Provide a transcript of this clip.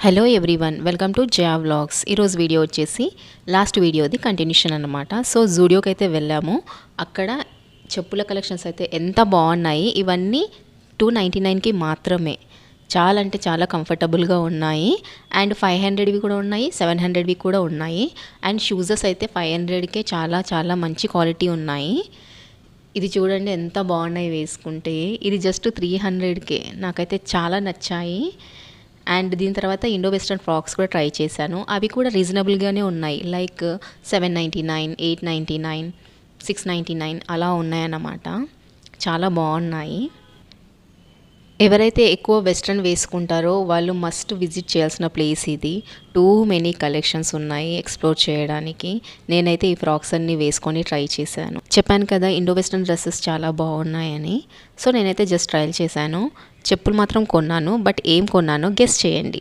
Hello everyone, welcome to Jaya vlogs. ఈరోజు video వచ్చేసి last వీడియోది continuation అనమాట. సో జూడియోకి అయితే వెళ్ళాము. అక్కడ చెప్పుల కలెక్షన్స్ అయితే ఎంత బాగున్నాయి. ఇవన్నీ 299కి మాత్రమే. చాలా అంటే చాలా కంఫర్టబుల్గా ఉన్నాయి. అండ్ 500వి కూడా ఉన్నాయి, 700వి కూడా ఉన్నాయి. అండ్ షూజెస్ అయితే 500కే చాలా చాలా మంచి క్వాలిటీ ఉన్నాయి. ఇది చూడండి ఎంత బాగున్నాయి వేసుకుంటే. ఇది జస్ట్ 300కే. నాకైతే చాలా నచ్చాయి. అండ్ దీని తర్వాత ఇండో వెస్ట్రన్ ఫ్రాక్స్ కూడా ట్రై చేశాను. అవి కూడా రీజనబుల్గానే ఉన్నాయి. లైక్ 799, 899, 699 అలా ఉన్నాయన్నమాట. చాలా బాగున్నాయి. ఎవరైతే ఎక్కువ వెస్ట్రన్ వేసుకుంటారో వాళ్ళు మస్ట్ విజిట్ చేయాల్సిన ప్లేస్ ఇది. టూ మెనీ కలెక్షన్స్ ఉన్నాయి ఎక్స్ప్లోర్ చేయడానికి. నేనైతే ఈ ఫ్రాక్స్ అన్నీ వేసుకొని ట్రై చేశాను. చెప్పాను కదా ఇండో వెస్ట్రన్ డ్రెస్సెస్ చాలా బాగున్నాయని. సో నేనైతే జస్ట్ ట్రయల్ చేశాను. చెప్పులు మాత్రం కొన్నాను, బట్ ఏం కొన్నానో గెస్ చేయండి.